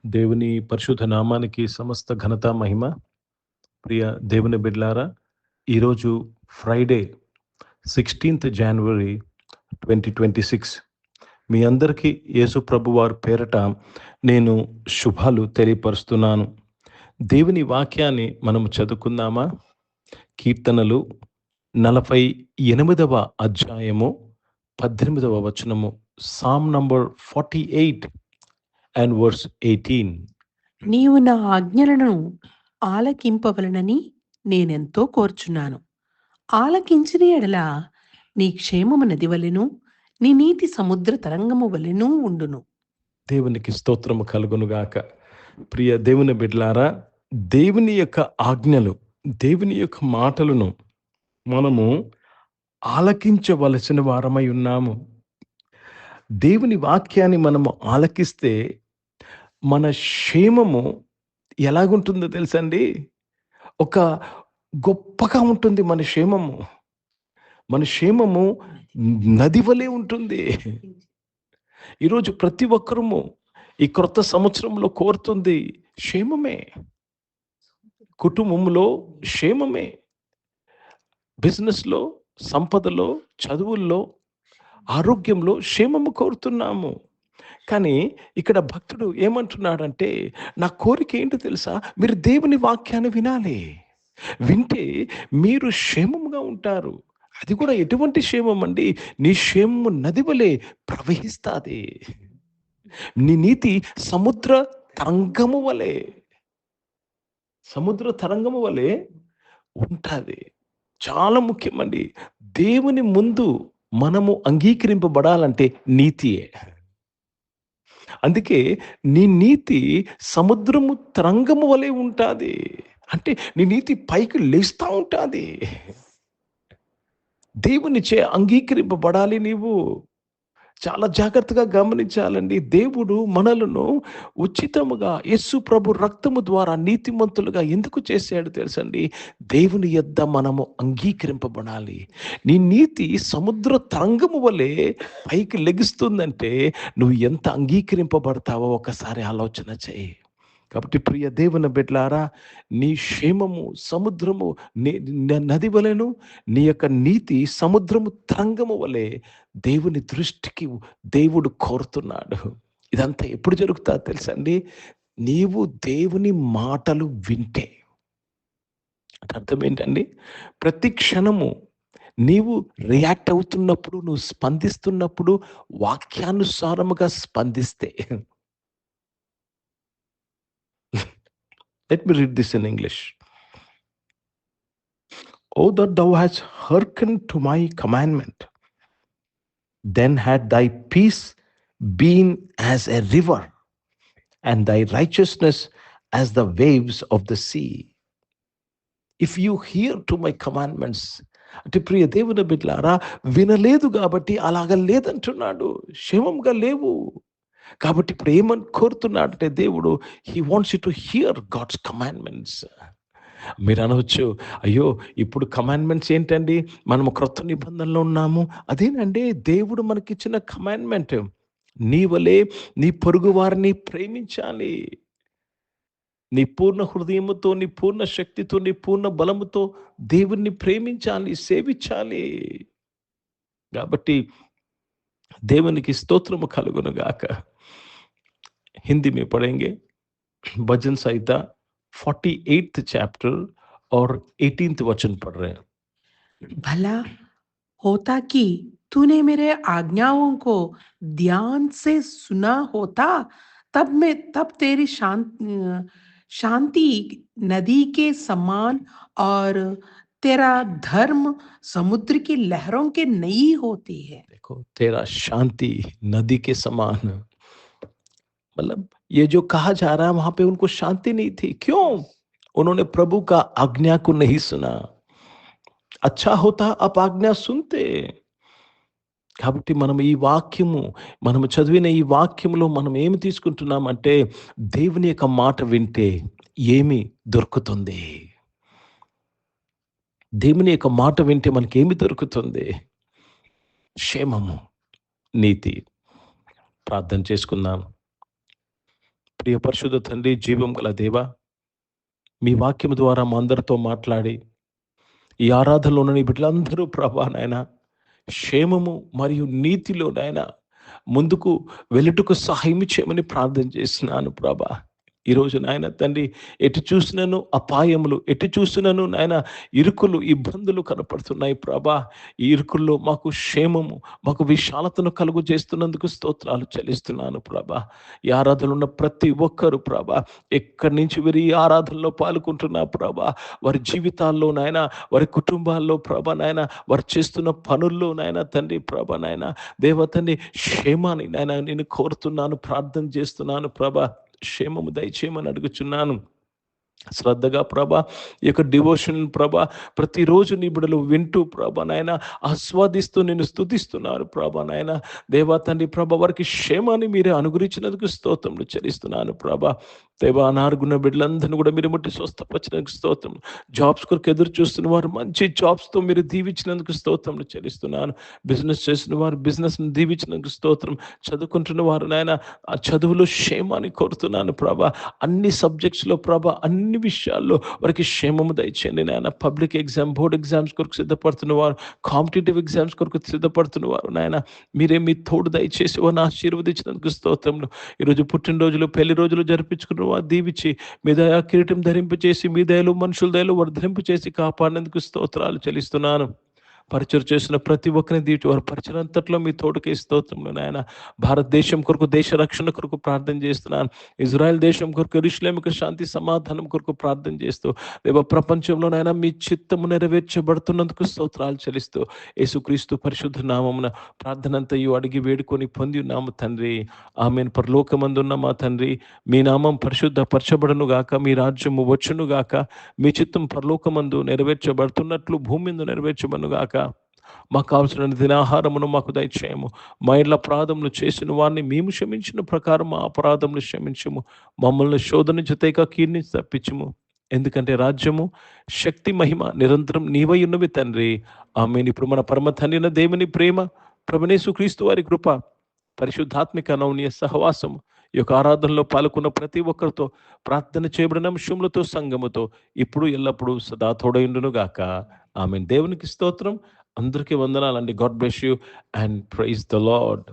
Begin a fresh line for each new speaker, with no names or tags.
దేవుని పరిశుద్ధ నామానికి సమస్త ఘనత మహిమ. ప్రియ దేవుని బిడ్లారా, ఈరోజు ఫ్రైడే 16th January 2026. మీ అందరికీ యేసు ప్రభు వారి పేరట నేను శుభాలు తెలియపరుస్తున్నాను. దేవుని వాక్యాన్ని మనము చదువుకుందామా? కీర్తనలు 48వ అధ్యాయము 18వ వచనము, Psalm number 48 and verse 18.
నీవు నా ఆజ్ఞలను ఆలకింపవలనని నేనెంతో కోర్చున్నాను. ఆలకించిన ఎడల నీ క్షేమము నది వలెను, నీ నీతి సముద్ర తరంగము వలెను ఉండును.
దేవునికి స్తోత్రము కలుగునుగాక. ప్రియ దేవుని బిడ్లారా, దేవుని యొక్క ఆజ్ఞలు, దేవుని యొక్క మాటలను మనము ఆలకించవలసిన వారమై ఉన్నాము. దేవుని వాక్యాన్ని మనము ఆలకిస్తే మన క్షేమము ఎలాగుంటుందో తెలుసండి? ఒక గొప్పగా ఉంటుంది మన క్షేమము. మన క్షేమము నది వలె ఉంటుంది. ఈరోజు ప్రతి ఒక్కరము ఈ క్రొత్త సంవత్సరంలో కోరుతుంది క్షేమమే. కుటుంబంలో క్షేమమే, బిజినెస్లో, సంపదలో, చదువుల్లో, ఆరోగ్యంలో క్షేమము కోరుతున్నాము. కానీ ఇక్కడ భక్తుడు ఏమంటున్నాడంటే, నా కోరిక ఏంటో తెలుసా? మీరు దేవుని వాక్యాన్ని వినాలి. వింటే మీరు క్షేమముగా ఉంటారు. అది కూడా ఎటువంటి క్షేమం అండి? నీ క్షేమము నది వలె ప్రవహిస్తుంది. నీ నీతి సముద్ర తరంగము వలె, సముద్ర తరంగము వలె ఉంటుంది. చాలా ముఖ్యమండి. దేవుని ముందు మనము అంగీకరింపబడాలంటే నీతియే. అందుకే నీ నీతి సముద్రము తరంగము వలె ఉంటుంది. అంటే నీ నీతి పైకి లేస్తూ ఉంటుంది. దేవునిచే అంగీకరింపబడాలి. నీవు చాలా జాగ్రత్తగా గమనించాలండి. దేవుడు మనలను ఉచితముగా యేసు ప్రభు రక్తము ద్వారా నీతిమంతులుగా ఎందుకు చేశాడు తెలుసండి? దేవుని యొద్ద మనము అంగీకరింపబడాలి. నీ నీతి సముద్ర తరంగము వలె పైకి లెగుస్తుందంటే నువ్వు ఎంత అంగీకరింపబడతావో ఒకసారి ఆలోచన చేయి. కాబట్టి ప్రియ దేవుని బిడ్డలారా, నీ క్షేమము సముద్రము నది వలెను, నీ యొక్క నీతి సముద్రము తరంగము వలె దేవుని దృష్టికి దేవుడు కోరుతున్నాడు. ఇదంతా ఎప్పుడు జరుగుతుందో తెలుసండి? నీవు దేవుని మాటలు వింటే. అంటే అర్థం ఏంటండి? ప్రతి క్షణము నీవు రియాక్ట్ అవుతున్నప్పుడు, నువ్వు స్పందిస్తున్నప్పుడు వాక్యానుసారముగా స్పందిస్తే. Let me read this in English. Oh, that thou hast hearkened to my commandment, then had thy peace been as a river, and thy righteousness as the waves of the sea. If you hear to my commandments. అంటే ప్రియ దేవుని బిడ్డలారా, వినలేదు కాబట్టి అలాగ లేదంటున్నాడు. క్షేమంగా లేవు కాబట్టి ఇప్పుడు ఏమని కోరుతున్నాడు అంటే దేవుడు, he wants you to hear God's commandments. మీరు అనవచ్చు, అయ్యో ఇప్పుడు కమాండ్మెంట్స్ ఏంటండి? మనము క్రొత్త నిబంధనలో ఉన్నాము. అదేనండి దేవుడు మనకిచ్చిన కమాండ్మెంట్. నీ వలే నీ పొరుగు వారిని ప్రేమించాలి. నీ పూర్ణ హృదయముతో, నీ పూర్ణ శక్తితో, నీ పూర్ణ బలముతో దేవుణ్ణి ప్రేమించాలి, సేవించాలి. కాబట్టి దేవునికి స్తోత్రము కలుగును గాక. हिंदी में पढ़ेंगे भजन संहिता 48th chapter और 18th वचन पढ़ रहे हैं.
भला होता कि तूने मेरे आज्ञाओं को ध्यान से सुना होता, तब तेरी शांति नदी के समान और तेरा धर्म समुद्र की लहरों के नई होती है.
देखो, तेरा शांति नदी के समान. मतलब ये जो कहा जा रहा है, वहां पे उनको शांति नहीं थी. क्यों? उन्होंने प्रभु का आज्ञा को नहीं सुना. अच्छा होता आप आज्ञा सुनते. కాబట్టి మనం ఈ వాక్యము, మనము చదివిన ఈ వాక్యములో మనం ఏమి తీసుకుంటున్నామంటే, దేవుని యొక్క మాట వింటే ఏమి దొరుకుతుంది? దేవుని యొక్క మాట వింటే మనకి ఏమి దొరుకుతుంది? క్షేమము, నీతి. ప్రార్థన చేసుకుందాం. ప్రియ పరిశుద్ధ తండ్రి, జీవం గల దేవ, మీ వాక్యం ద్వారా మా అందరితో మాట్లాడి ఈ ఆరాధనలో ఉన్న నీ బిడ్డలందరూ ప్రభా నాయన క్షేమము మరియు నీతిలో నాయన ముందుకు వెళ్ళుటకు సహాయం చేయమని ప్రార్థన చేస్తున్నాను ప్రభా. ఈరోజు నాయన తండ్రి, ఎటు చూసినను అపాయములు, ఎటు చూసినను నాయన ఇరుకులు, ఇబ్బందులు కనపడుతున్నాయి ప్రభా. ఈ ఇరుకుల్లో మాకు క్షేమము, మాకు విశాలతను కలుగు చేస్తున్నందుకు స్తోత్రాలు చెల్లిస్తున్నాను ప్రభా. ఈ ఆరాధనలో ఉన్న ప్రతి ఒక్కరు ప్రభా, ఎక్కడి నుంచి వీరు ఈ ఆరాధనలో పాల్గొంటున్నా ప్రభా, వారి జీవితాల్లో నాయన, వారి కుటుంబాల్లో ప్రభా నాయన, వారు చేస్తున్న పనుల్లో నాయన తండ్రి ప్రభా నాయన, దేవ తండ్రి క్షేమాన్ని నాయన నేను కోరుతున్నాను, ప్రార్థన చేస్తున్నాను ప్రభా. క్షేమము దయచేయమని అడుగుచున్నాను. శ్రద్ధగా ప్రభా ఈ యొక్క డివోషన్ ప్రభా ప్రతిరోజు నీ బిడ్డలు వింటూ ప్రభా నాయన ఆస్వాదిస్తూ నేను స్తుతిస్తున్నాను ప్రభా నాయన. దేవా తండ్రి ప్రభా, వారికి క్షేమాన్ని మీరే అనుగ్రహించినందుకు స్తోత్రములు చెల్లిస్తున్నాను ప్రభా. దేవా, అనారుగున్న బిడ్డలందరినీ కూడా మీరు ముట్టి స్వస్థపరిచినందుకు స్తోత్రం. జాబ్స్ కొరకు ఎదురు చూస్తున్న వారు మంచి జాబ్స్తో మీరు దీవించినందుకు స్తోత్రములు చెల్లిస్తున్నాను. బిజినెస్ చేసిన వారు బిజినెస్ను దీవించినందుకు స్తోత్రం. చదువుకుంటున్న వారు నాయన ఆ చదువులో క్షేమాన్ని కోరుతున్నాను ప్రభా. అన్ని సబ్జెక్ట్స్లో ప్రభా, అన్ని విషయాల్లో వారికి క్షేమము దయచేయండి నాయన. పబ్లిక్ ఎగ్జామ్, బోర్డ్ ఎగ్జామ్స్ కొరకు సిద్ధపడుతున్న వారు, కాంపిటేటివ్ ఎగ్జామ్స్ కొరకు సిద్ధపడుతున్న వారు నాయన మీరే మీ తోడు దయచేసి వారిని ఆశీర్వదించినందుకు స్తోత్రములు. ఈరోజు పుట్టినరోజులు, పెళ్లి రోజులు జరిపించుకున్న వారు దీవించి మీ దయా కిరీటం ధరింపచేసి, మీ దయలు మనుషుల దయలు వర్ధరింపచేసి కాపాడినందుకు స్తోత్రాలు చెల్లిస్తున్నాను. పరిచయం చేసిన ప్రతి ఒక్కరిని దీటి వారి పరిచయం అంతట్లో మీ తోడుకే స్తోత్రములు నాయన. భారతదేశం కొరకు, దేశ రక్షణ కొరకు ప్రార్థన చేస్తున్నాను. ఇజ్రాయెల్ దేశం కొరకు, యెరూషలేముకు శాంతి సమాధానం కొరకు ప్రార్థన చేస్తూ దేవ ప్రపంచంలో నాయన మీ చిత్తము నెరవేర్చబడుతున్నందుకు స్తోత్రాలు చెల్లిస్తూ యేసుక్రీస్తు పరిశుద్ధ నామమున ప్రార్థన అంతయు అడిగి వేడుకొని పొంది ఉన్నాము తండ్రి. ఆమేన్. పరలోకమందున్న మా తండ్రి, మీ నామం పరిశుద్ధపరచబడును గాక, మీ రాజ్యము వచ్చును గాక, మీ చిత్తం పరలోకమందు నెరవేర్చబడుతున్నట్లు భూమి మీద నెరవేర్చబడును గాక. మాకు కావలసిన దినాహారమును మాకు దయచేయము. మా ఇండ్ల అపరాధములు చేసిన వారిని మేము క్షమించిన ప్రకారం మా అపరాధములు క్షమించము. మమ్మల్ని శోధన జతేక కీర్ని తప్పించుము. ఎందుకంటే రాజ్యము, శక్తి, మహిమ నిరంతరం నీవై ఉన్నవి తండ్రి. ఆమేన్. ఇప్పుడు మన పరమ తండ్రి అయిన దేవుని ప్రేమ, ప్రభువైన యేసుక్రీస్తు వారి కృప, పరిశుద్ధాత్మిక నౌన్య సహవాసము ఈ యొక్క ఆరాధనలో పాల్గొన్న ప్రతి ఒక్కరితో, ప్రార్థన చేయబడిన అంశములతో, సంఘముతో ఇప్పుడు ఎల్లప్పుడూ సదా తోడైండును గాక. ఆమేన్. దేవునికి స్తోత్రం. అందరికీ వందనాలండి. God bless you and praise the lord.